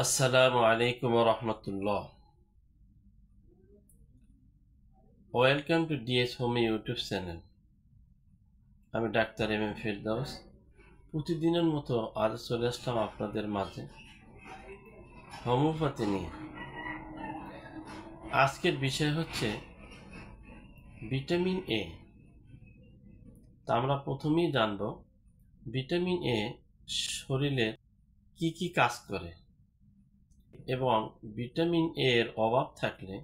আসসালামু আলাইকুম রহমতুল্লাহ। Welcome to DS homeo YouTube channel. আমি ডাক্তার এম ফিরদৌস। প্রতিদিনের মতো আজ চলে আসলাম আপনাদের মাঝে হোমিওপ্যাথি নিয়ে। আজকের বিষয় হচ্ছে ভিটামিন এ। তা আমরা প্রথমেই জানব ভিটামিন এ শরীরের কি কি কাজ করে এবং ভিটামিন এ এর অভাব থাকলে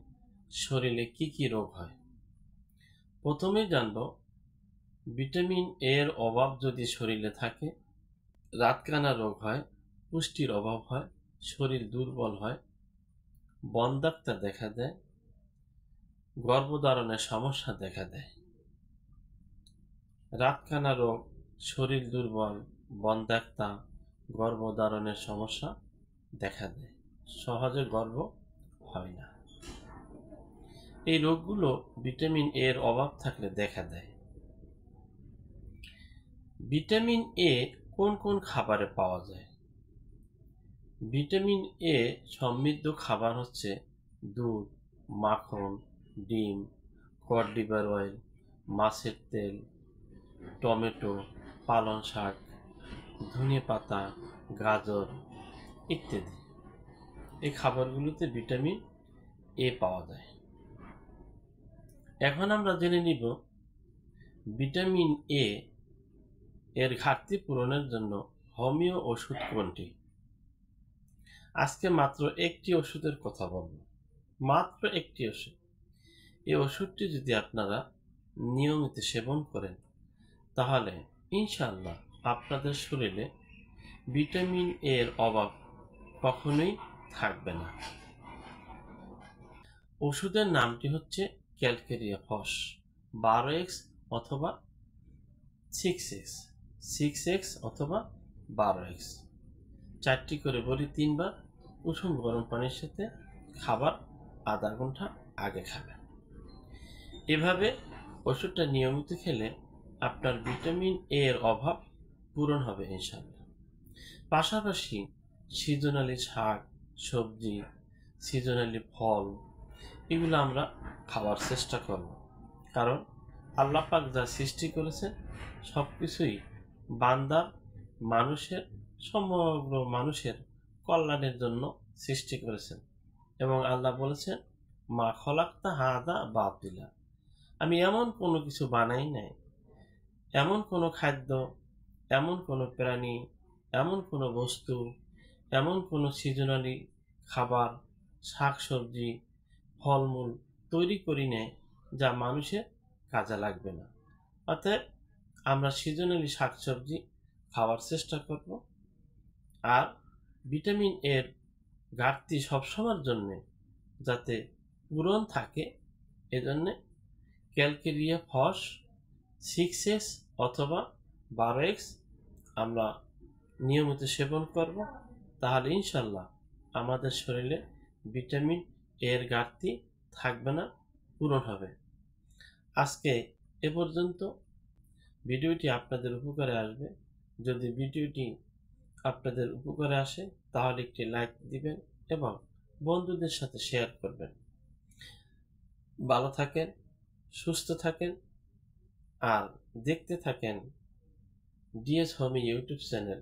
শরীরে কি কি রোগ হয়। প্রথমেই জানব ভিটামিন এর অভাব যদি শরীরে থাকে রাতকানা রোগ হয়, পুষ্টির অভাব হয়, শরীর দুর্বল হয়, বন্ধ্যাত্ব দেখা দেয়, গর্ভধারণের সমস্যা দেখা দেয়। রাতকানা রোগ, শরীর দুর্বল, বন্ধ্যাত্ব, গর্ভধারণের সমস্যা দেখা দেয়, সহজে গর্ভ হয় না। এই রোগগুলো ভিটামিন এর অভাব থাকলে দেখা দেয়। ভিটামিন এ কোন কোন খাবারে পাওয়া যায়? ভিটামিন এ সমৃদ্ধ খাবার হচ্ছে দুধ, মাখন, ডিম, কড লিভার অয়েল, মাছের তেল, টমেটো, পালং শাক, ধনেপাতা, গাজর ইত্যাদি। এই খাবারগুলোতে ভিটামিন এ পাওয়া যায়। এখন আমরা জেনে নিব ভিটামিন এ এর ঘাটতি পূরণের জন্য হোমিও ওষুধ কোনটি। আজকে মাত্র একটি ওষুধের কথা বলবো, মাত্র একটি ওষুধ। এই ওষুধটি যদি আপনারা নিয়মিত সেবন করেন তাহলে ইনশাআল্লাহ আপনাদের শরীরে ভিটামিন এর অভাব কখনোই থাকবে না। ওষুধের নামটি হচ্ছে ক্যালকেরিয়া ফস 12x অথবা 6x, 6x অথবা 12x। 4টি করে বড়ি 3 বার উষুম গরম পানির সাথে খাবার আধা ঘন্টা আগে খাবেন। এভাবে ওষুধটা নিয়মিত খেলে আপনার ভিটামিন এ এর অভাব পূরণ হবে ইনশাআল্লাহ। পাশাপাশি সিজনালি শাক, সবজি, সিজনালি ফল এগুলো আমরা খাওয়ার চেষ্টা করব, কারণ আল্লাহ পাক যা সৃষ্টি করেছেন সব কিছুই বান্দার, মানুষের, সমগ্র মানুষের কল্যাণের জন্য সৃষ্টি করেছেন। এবং আল্লাহ বলেছেন, মা খলাক্তা হাদা বাতিলা, আমি এমন কোনো কিছু বানাই নাই, এমন কোনো খাদ্য, এমন কোনো প্রাণী, এমন কোনো বস্তু, এমন কোনো সিজনালি খাবার, শাক সবজি, ফলমূল তৈরি করি নেই যা মানুষের কাজে লাগবে না। অতএব আমরা সিজনালি শাকসবজি খাওয়ার চেষ্টা করব। আর ভিটামিন এর ঘাটতি সবসময়ের জন্য যাতে পূরণ থাকে এজন্য ক্যালকেরিয়া ফস 6x অথবা 12x আমরা নিয়মিত সেবন করব, তাহলে ইনশাল্লাহ আমাদের শরীরে ভিটামিন এর ঘাটতি থাকবে না, পূরণ হবে। আজকে এ পর্যন্ত। ভিডিওটি আপনাদের উপকারে আসবে। যদি ভিডিওটি আপনাদের উপকারে আসে তাহলে একটি লাইক দিবেন এবং বন্ধুদের সাথে শেয়ার করবেন। ভালো থাকেন, সুস্থ থাকেন আর দেখতে থাকেন ডিএস হোমি ইউটিউব চ্যানেল।